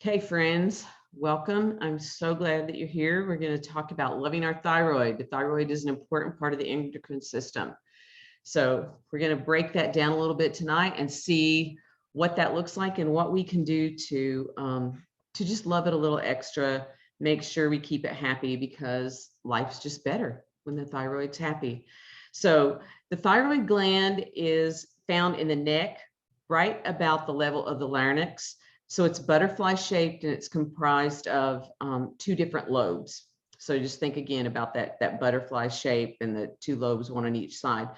Hey friends, welcome. I'm so glad that you're here. We're going to talk about loving our thyroid. The thyroid is an important part of the endocrine system. So we're going to break that down a little bit tonight and see what that looks like and what we can do to just love it a little extra, make sure we keep it happy because life's just better when the thyroid's happy. So the thyroid gland is found in the neck, right about the level of the larynx. So it's butterfly shaped and it's comprised of two different lobes. So just think again about that butterfly shape and the two lobes, one on each side.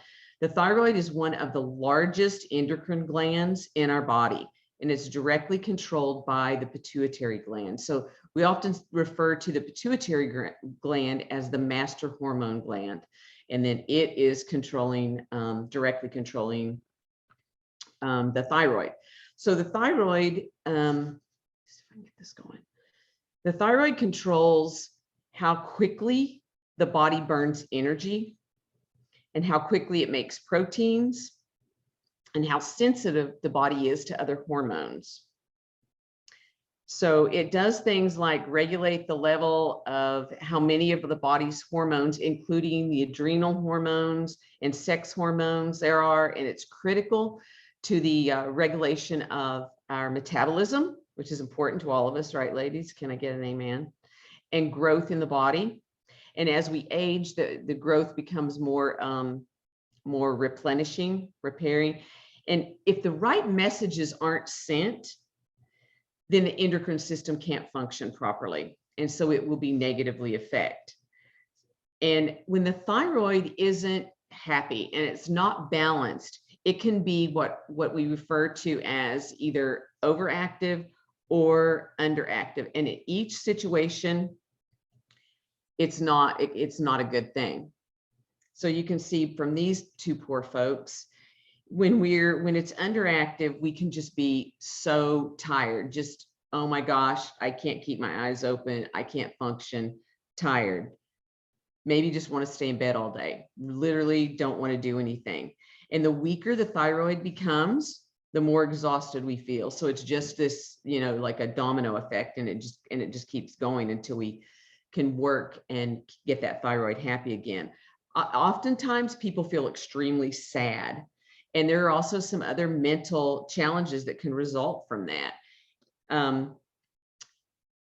The thyroid is one of the largest endocrine glands in our body, and it's directly controlled by the pituitary gland. So we often refer to the pituitary gland as the master hormone gland, and then it is directly controlling the thyroid. So the thyroid, see if I can get this going. The thyroid controls how quickly the body burns energy and how quickly it makes proteins and how sensitive the body is to other hormones. So it does things like regulate the level of how many of the body's hormones, including the adrenal hormones and sex hormones there are, and it's critical to the regulation of our metabolism, which is important to all of us, right, ladies? Can I get an amen? And growth in the body. And as we age, the growth becomes more replenishing, repairing. And if the right messages aren't sent, then the endocrine system can't function properly. And so it will be negatively affected. And when the thyroid isn't happy and it's not balanced, it can be what we refer to as either overactive or underactive. And in each situation, it's not a good thing. So you can see from these two poor folks, when it's underactive, we can just be so tired. Just, oh my gosh, I can't keep my eyes open. I can't function, tired. Maybe just want to stay in bed all day. Literally don't want to do anything. And the weaker the thyroid becomes, the more exhausted we feel. So it's just this, like a domino effect, and it just keeps going until we can work and get that thyroid happy again. Oftentimes people feel extremely sad. And there are also some other mental challenges that can result from that.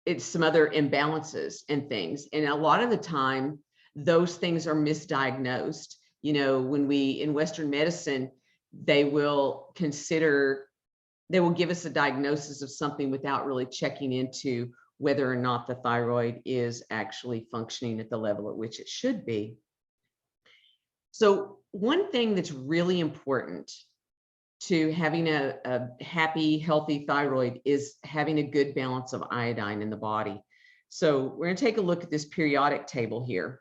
It's some other imbalances and things. And a lot of the time, those things are misdiagnosed. In Western medicine, they will give us a diagnosis of something without really checking into whether or not the thyroid is actually functioning at the level at which it should be. So one thing that's really important to having a happy, healthy thyroid is having a good balance of iodine in the body. So we're going to take a look at this periodic table here.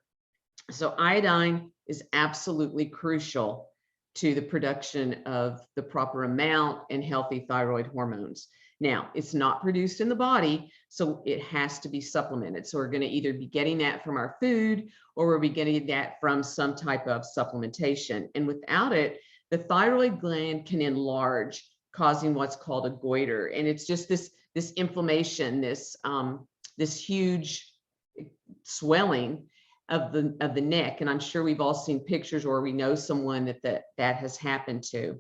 So iodine is absolutely crucial to the production of the proper amount and healthy thyroid hormones. Now, it's not produced in the body, so it has to be supplemented. So we're going to either be getting that from our food, or we'll be getting that from some type of supplementation. And without it, the thyroid gland can enlarge, causing what's called a goiter. And it's just this inflammation, this huge swelling of the neck. And I'm sure we've all seen pictures, or we know someone that has happened to.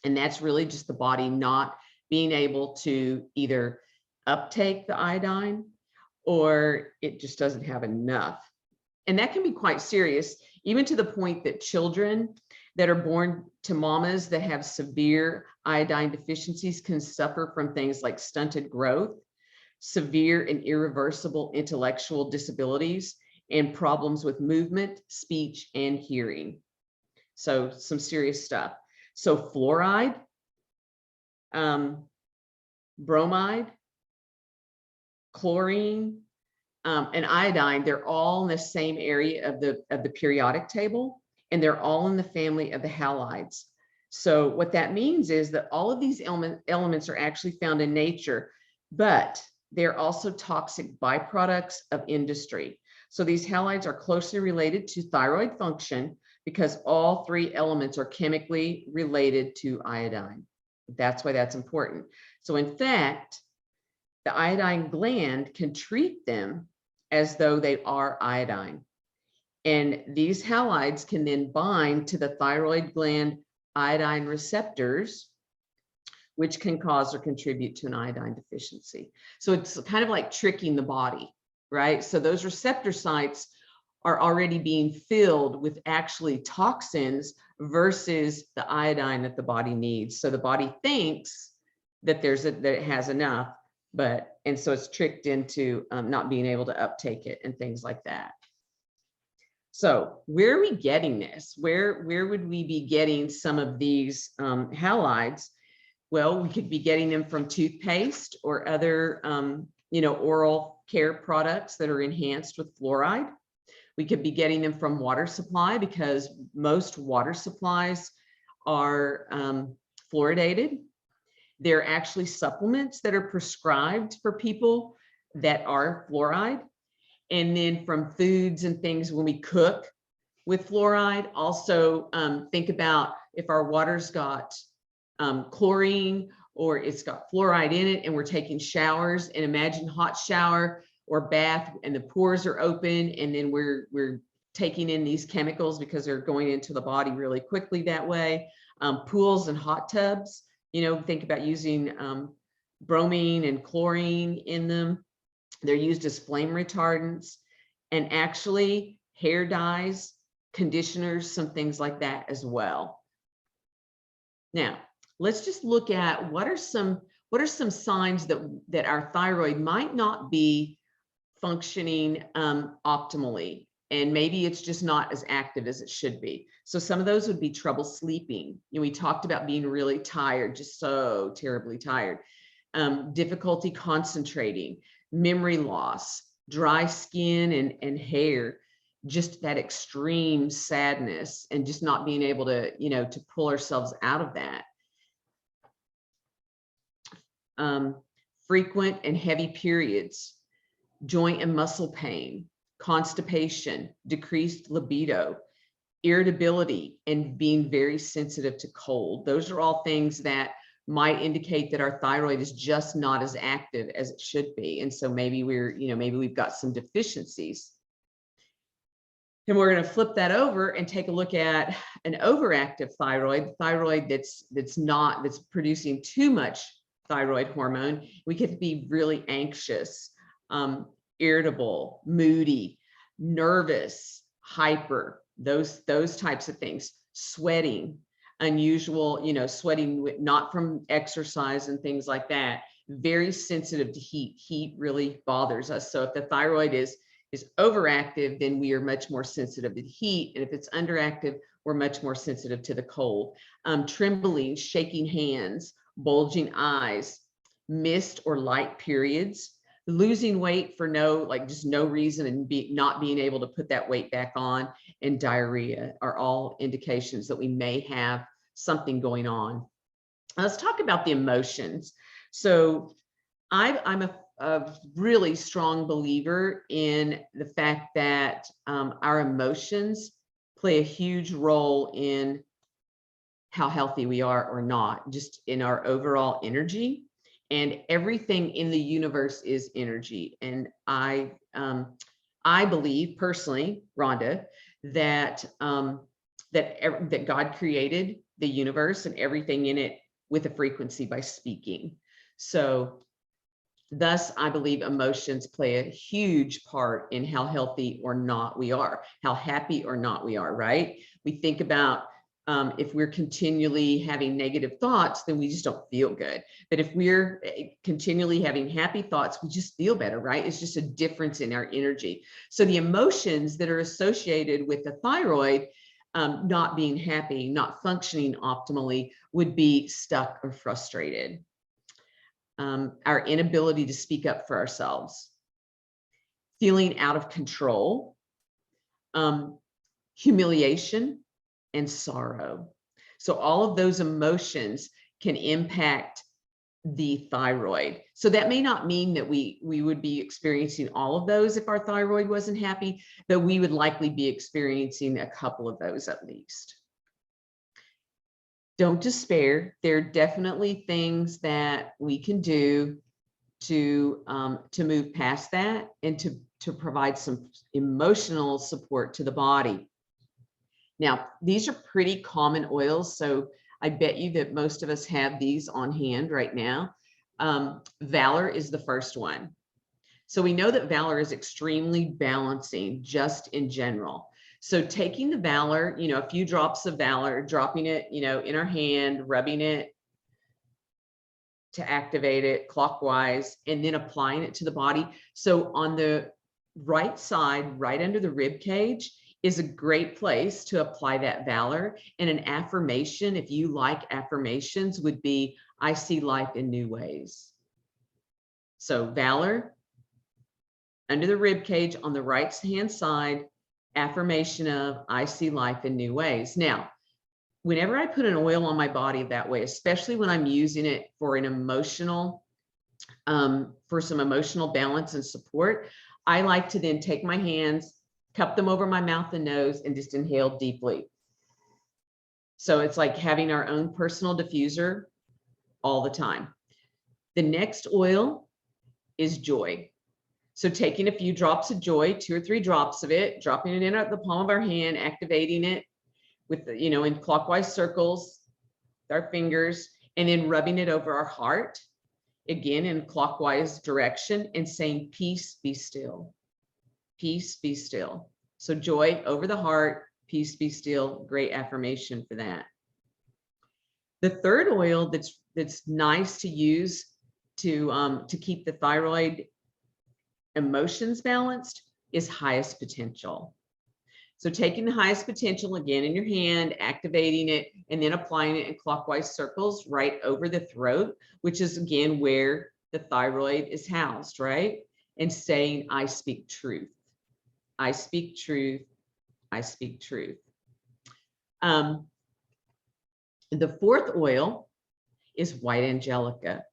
And that's really just the body not being able to either uptake the iodine, or it just doesn't have enough. And that can be quite serious, even to the point that children that are born to mamas that have severe iodine deficiencies can suffer from things like stunted growth, severe and irreversible intellectual disabilities, and problems with movement, speech, and hearing. So some serious stuff. So fluoride, bromide, chlorine, and iodine, they're all in the same area of the periodic table, and they're all in the family of the halides. So what that means is that all of these elements are actually found in nature, but they're also toxic byproducts of industry. So these halides are closely related to thyroid function because all three elements are chemically related to iodine. That's why that's important. So in fact, the iodine gland can treat them as though they are iodine. And these halides can then bind to the thyroid gland iodine receptors, which can cause or contribute to an iodine deficiency. So it's kind of like tricking the body, right? So those receptor sites are already being filled with actually toxins versus the iodine that the body needs. So the body thinks that that it has enough, and so it's tricked into not being able to uptake it and things like that. So where are we getting this? Where would we be getting some of these halides? Well, we could be getting them from toothpaste or other, oral care products that are enhanced with fluoride. We could be getting them from water supply because most water supplies are fluoridated. They're actually supplements that are prescribed for people that are fluoride. And then from foods and things when we cook with fluoride, also think about if our water's got chlorine or it's got fluoride in it and we're taking showers, and imagine hot shower or bath and the pores are open, and then we're taking in these chemicals because they're going into the body really quickly that way. Pools and hot tubs, think about using bromine and chlorine in them. They're used as flame retardants, and actually hair dyes, conditioners, some things like that as well. Now, let's just look at what are some signs that our thyroid might not be functioning optimally, and maybe it's just not as active as it should be. So some of those would be trouble sleeping. We talked about being really tired, just so terribly tired. Difficulty concentrating, memory loss, dry skin and hair, just that extreme sadness and just not being able to, to pull ourselves out of that. Frequent and heavy periods, joint and muscle pain, constipation, decreased libido, irritability, and being very sensitive to cold. Those are all things that might indicate that our thyroid is just not as active as it should be. And so maybe maybe we've got some deficiencies. And we're going to flip that over and take a look at an overactive thyroid that's producing too much thyroid hormone. We could be really anxious, irritable, moody, nervous, hyper, those types of things, sweating, unusual, sweating not from exercise and things like that, very sensitive to heat. Heat really bothers us. So if the thyroid is overactive, then we are much more sensitive to heat. And if it's underactive, we're much more sensitive to the cold. Trembling, shaking hands, bulging eyes, missed or light periods, losing weight for just no reason and not being able to put that weight back on, and diarrhea are all indications that we may have something going on. Let's talk about the emotions. So I'm a really strong believer in the fact that our emotions play a huge role in how healthy we are or not, just in our overall energy. And everything in the universe is energy. And I believe personally, Rhonda, that that God created the universe and everything in it with a frequency by speaking. So thus, I believe emotions play a huge part in how healthy or not we are, how happy or not we are, right? We think about if we're continually having negative thoughts, then we just don't feel good. But if we're continually having happy thoughts, we just feel better, right? It's just a difference in our energy. So the emotions that are associated with the thyroid not being happy, not functioning optimally, would be stuck or frustrated. Our inability to speak up for ourselves, feeling out of control, humiliation, and sorrow. So all of those emotions can impact the thyroid. So that may not mean that we would be experiencing all of those if our thyroid wasn't happy, but we would likely be experiencing a couple of those at least. Don't despair. There are definitely things that we can do to move past that and to provide some emotional support to the body. Now, these are pretty common oils, so I bet you that most of us have these on hand right now. Valor is the first one. So we know that Valor is extremely balancing just in general. So taking the Valor, you know, a few drops of Valor, dropping it, you know, in our hand, rubbing it to activate it clockwise, and then applying it to the body. So on the right side, right under the rib cage, is a great place to apply that Valor. And an affirmation, if you like affirmations, would be, I see life in new ways. So Valor under the rib cage on the right hand side, affirmation of, I see life in new ways. Now, whenever I put an oil on my body that way, especially when I'm using it for an emotional, for some emotional balance and support, I like to then take my hands, cup them over my mouth and nose, and just inhale deeply. So it's like having our own personal diffuser all the time. The next oil is joy. So taking a few drops of joy, 2 or 3 drops of it, dropping it in at the palm of our hand, activating it with, you know, in clockwise circles with our fingers, and then rubbing it over our heart, again in clockwise direction, and saying, peace, be still. Peace, be still. So joy over the heart, peace, be still. Great affirmation for that. The third oil that's nice to use to keep the thyroid emotions balanced is highest potential. So taking the highest potential again in your hand, activating it, and then applying it in clockwise circles right over the throat, which is again where the thyroid is housed, right? And saying, I speak truth. I speak truth. I speak truth. The fourth oil is white angelica.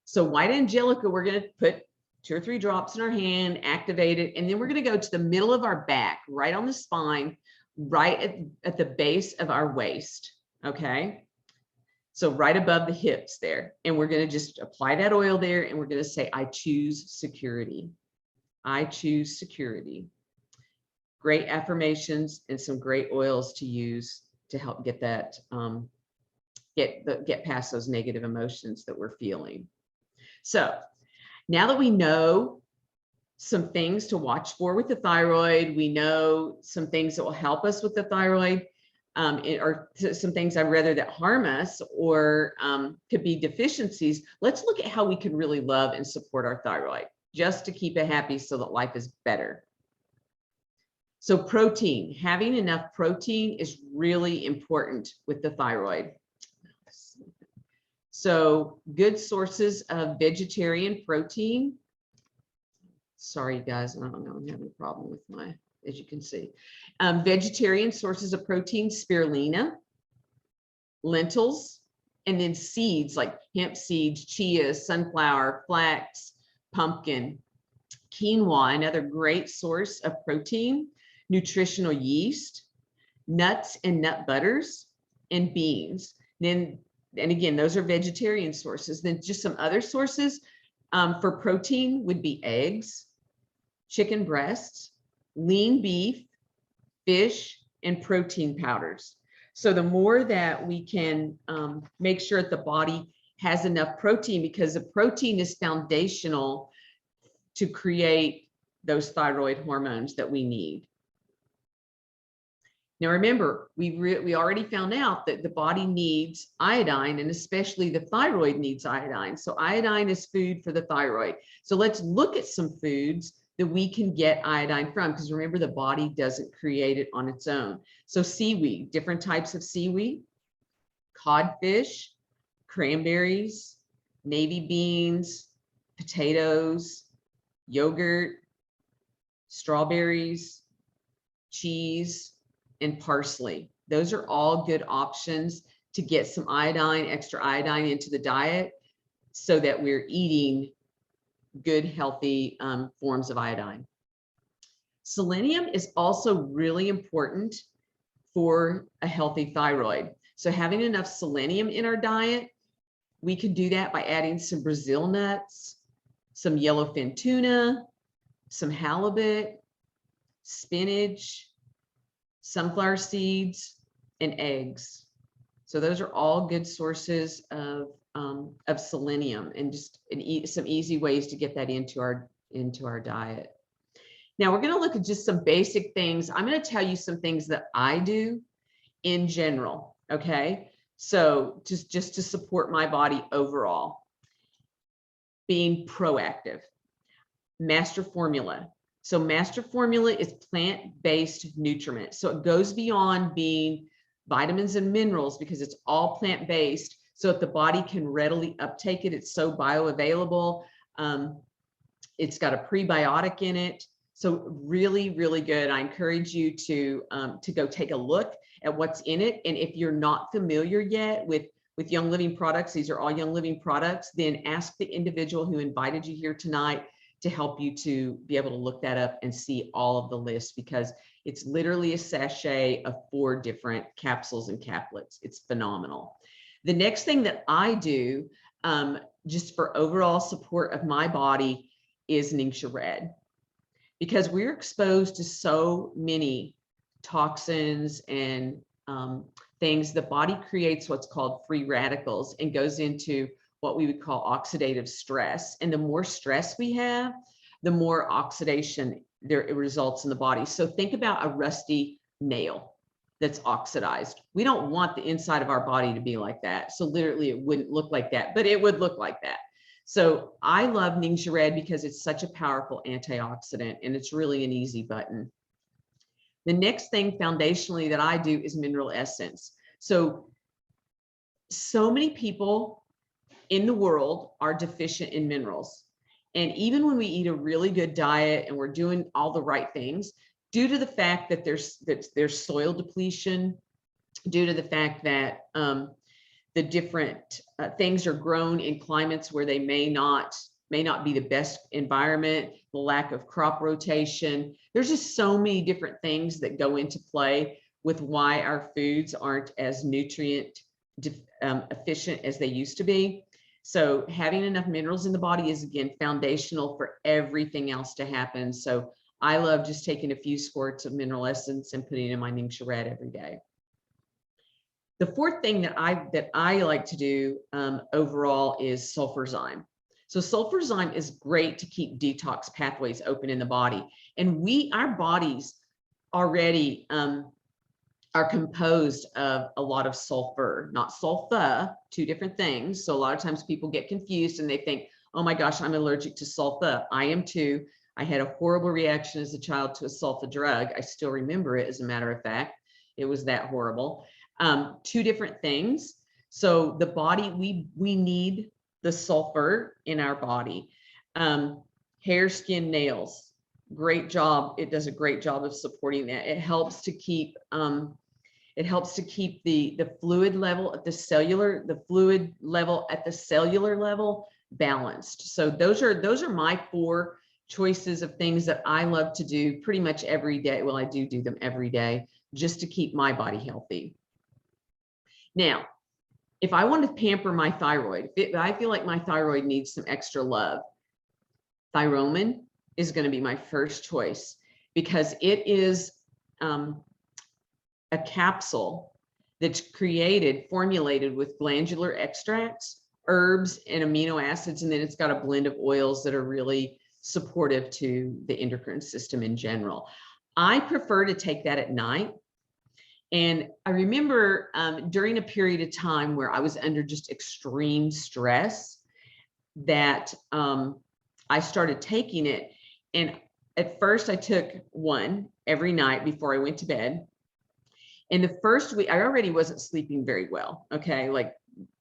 So white angelica, we're going to put 2 or 3 drops in our hand, activate it, and then we're going to go to the middle of our back, right on the spine, right at the base of our waist. Okay. So right above the hips there. And we're going to just apply that oil there, and we're going to say, I choose security. I choose security. Great affirmations and some great oils to use to help get that, get past those negative emotions that we're feeling. So now that we know some things to watch for with the thyroid, we know some things that will help us with the thyroid, or some things I'd rather that harm us or could be deficiencies. Let's look at how we can really love and support our thyroid just to keep it happy so that life is better. So protein, having enough protein is really important with the thyroid. So good sources of vegetarian protein. Sorry, guys, I don't know, I'm having a problem with my, as you can see. Vegetarian sources of protein, spirulina, lentils, and then seeds like hemp seeds, chia, sunflower, flax, pumpkin, quinoa, another great source of protein, nutritional yeast, nuts and nut butters, and beans. Then, and again, those are vegetarian sources. Then just some other sources for protein would be eggs, chicken breasts, lean beef, fish, and protein powders. So the more that we can make sure that the body has enough protein, because the protein is foundational to create those thyroid hormones that we need. Now, remember, we already found out that the body needs iodine, and especially the thyroid needs iodine. So iodine is food for the thyroid. So let's look at some foods that we can get iodine from, because remember, the body doesn't create it on its own. So seaweed, different types of seaweed, codfish, cranberries, navy beans, potatoes, yogurt, strawberries, cheese, and parsley. Those are all good options to get some iodine, extra iodine into the diet so that we're eating good, healthy forms of iodine. Selenium is also really important for a healthy thyroid. So having enough selenium in our diet We could do that by adding some Brazil nuts, some yellowfin tuna, some halibut, spinach, sunflower seeds, and eggs. So those are all good sources of selenium, and just some easy ways to get that into our diet. Now we're going to look at just some basic things. I'm going to tell you some things that I do in general. Okay. So just to support my body overall. Being proactive. Master Formula. So Master Formula is plant-based nutriment. So it goes beyond being vitamins and minerals because it's all plant-based. So if the body can readily uptake it, it's so bioavailable. It's got a prebiotic in it. So really, really good. I encourage you to go take a look at what's in it. And if you're not familiar yet with Young Living products, these are all Young Living products, then ask the individual who invited you here tonight to help you to be able to look that up and see all of the lists, because it's literally a sachet of 4 different capsules and caplets. It's phenomenal. The next thing that I do just for overall support of my body is Ningxia Red, because we're exposed to so many toxins and things. The body creates what's called free radicals and goes into what we would call oxidative stress. And the more stress we have, the more oxidation it results in the body. So think about a rusty nail that's oxidized. We don't want the inside of our body to be like that. So literally it wouldn't look like that, but it would look like that. So I love Ningxia Red because it's such a powerful antioxidant, and it's really an easy button. The next thing foundationally that I do is mineral essence. So many people in the world are deficient in minerals. And even when we eat a really good diet and we're doing all the right things, due to the fact that there's soil depletion, due to the fact that the different things are grown in climates where they may not be the best environment, the lack of crop rotation, there's just so many different things that go into play with why our foods aren't as nutrient efficient as they used to be. So having enough minerals in the body is, again, foundational for everything else to happen. So I love just taking a few squirts of mineral essence and putting it in my Ningxia Red every day. The fourth thing that I like to do overall is sulfurzyme. So sulfurzyme is great to keep detox pathways open in the body. And our bodies already are composed of a lot of sulfur, not sulfa, 2 different things. So a lot of times people get confused and they think, oh my gosh, I'm allergic to sulfa. I am too. I had a horrible reaction as a child to a sulfa drug. I still remember it, as a matter of fact. It was that horrible. 2 different things. So the body, we need the sulfur in our body. Hair, skin, nails, great job. It does a great job of supporting that. It helps to keep the fluid level at the cellular level balanced. So those are my 4 choices of things that I love to do pretty much every day. Well, I do them every day just to keep my body healthy. Now, if I want to pamper my thyroid, if I feel like my thyroid needs some extra love, Thyromin is going to be my first choice, because it is a capsule that's formulated with glandular extracts, herbs, and amino acids, and then it's got a blend of oils that are really supportive to the endocrine system in general. I prefer to take that at night. And I remember during a period of time where I was under just extreme stress that I started taking it. And at first I took 1 every night before I went to bed. And the first week, I already wasn't sleeping very well. Okay. Like,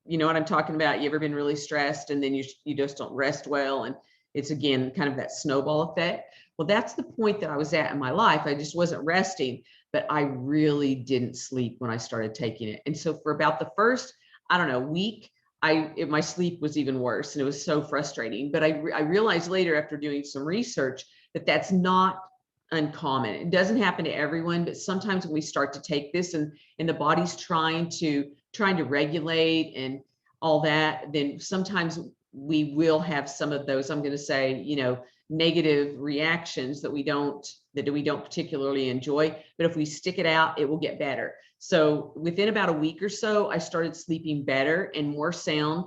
you know what I'm talking about? You ever been really stressed and then you just don't rest well? And it's, again, kind of that snowball effect. Well, that's the point that I was at in my life. I just wasn't resting, but I really didn't sleep when I started taking it. And so for about the first, I don't know, week, my sleep was even worse, and it was so frustrating. But I realized later, after doing some research, that that's not uncommon. It doesn't happen to everyone, but sometimes when we start to take this and the body's trying to regulate and all that, then sometimes we will have some of those, I'm going to say, negative reactions that we don't particularly enjoy. But if we stick it out, it will get better. So within about a week or so, I started sleeping better and more sound.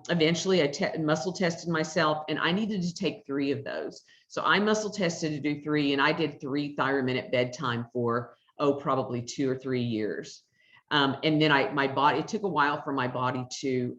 Eventually I muscle tested myself, and I needed to take 3 of those. So I muscle tested to do 3, and I did 3 Thyromin at bedtime for, probably 2 or 3 years. And then my body, it took a while for my body to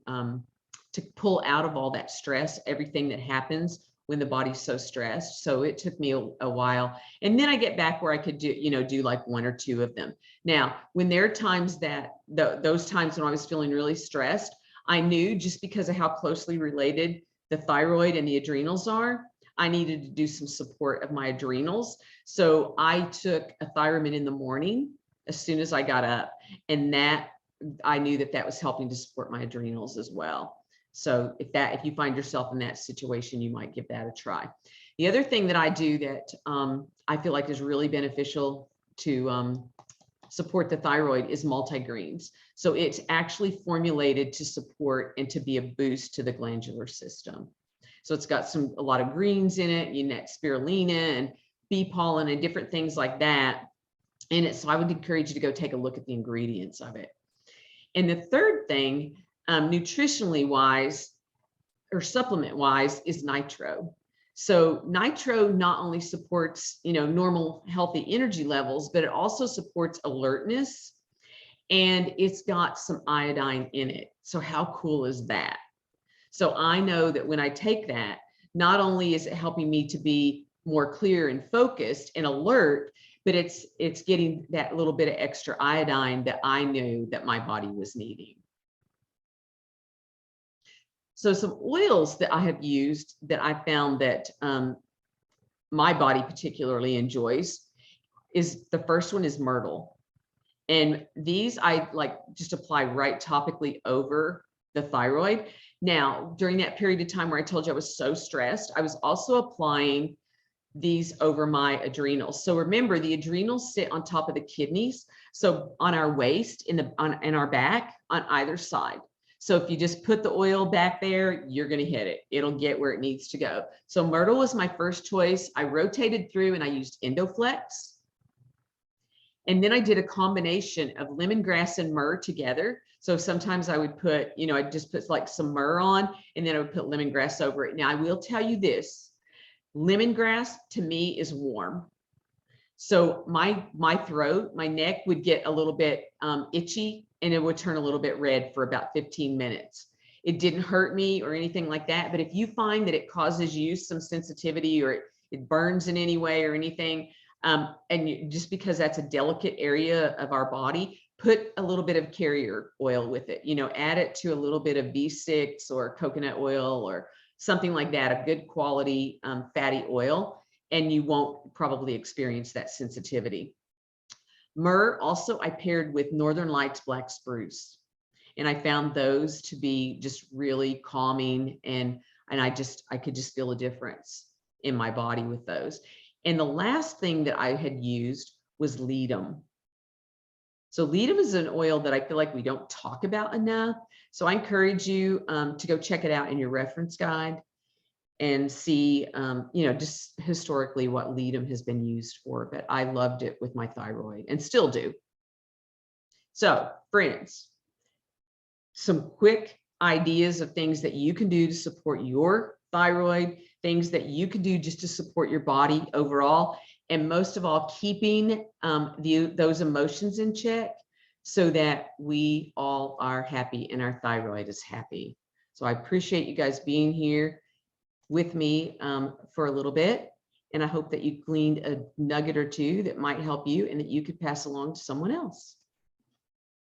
pull out of all that stress, everything that happens when the body's so stressed. So it took me a while. And then I get back where I could do like 1 or 2 of them. Now, when there are times that those times when I was feeling really stressed, I knew, just because of how closely related the thyroid and the adrenals are, I needed to do some support of my adrenals. So I took a Thyromin in the morning as soon as I got up, and that I knew that was helping to support my adrenals as well. So if you find yourself in that situation, you might give that a try. The other thing that I do that I feel like is really beneficial to support the thyroid is multigreens. So it's actually formulated to support and to be a boost to the glandular system. So it's got a lot of greens in it, spirulina and bee pollen and different things like that in it. So I would encourage you to go take a look at the ingredients of it. And the third thing, nutritionally wise or supplement wise, is nitro. So nitro not only supports, normal healthy energy levels, but it also supports alertness, and it's got some iodine in it. So how cool is that? So I know that when I take that, not only is it helping me to be more clear and focused and alert, but it's getting that little bit of extra iodine that I knew that my body was needing. So some oils that I have used that I found that my body particularly enjoys is, the first one is myrtle. And these I like just apply right topically over the thyroid. Now, during that period of time where I told you I was so stressed, I was also applying these over my adrenals. So remember, the adrenals sit on top of the kidneys. So on our waist, in our back, on either side. So if you just put the oil back there, you're going to hit it. It'll get where it needs to go. So myrtle was my first choice. I rotated through and I used Endoflex. And then I did a combination of lemongrass and myrrh together. So sometimes I would put, I'd just put like some myrrh on, and then I would put lemongrass over it. Now I will tell you this, lemongrass to me is warm. So my throat, my neck would get a little bit itchy, and it would turn a little bit red for about 15 minutes. It didn't hurt me or anything like that. But if you find that it causes you some sensitivity, or it burns in any way or anything, just because that's a delicate area of our body, put a little bit of carrier oil with it, add it to a little bit of B6 or coconut oil or something like that, a good quality fatty oil, and you won't probably experience that sensitivity. Myrrh also I paired with Northern Lights black spruce, and I found those to be just really calming, and I could just feel a difference in my body with those. And the last thing that I had used was ledum. So ledum is an oil that I feel like we don't talk about enough. So I encourage you to go check it out in your reference guide and see, just historically what ledum has been used for. But I loved it with my thyroid and still do. So friends, some quick ideas of things that you can do to support your thyroid, things that you can do just to support your body overall, and most of all, keeping those emotions in check so that we all are happy and our thyroid is happy. So I appreciate you guys being here with me for a little bit, and I hope that you gleaned a nugget or two that might help you and that you could pass along to someone else.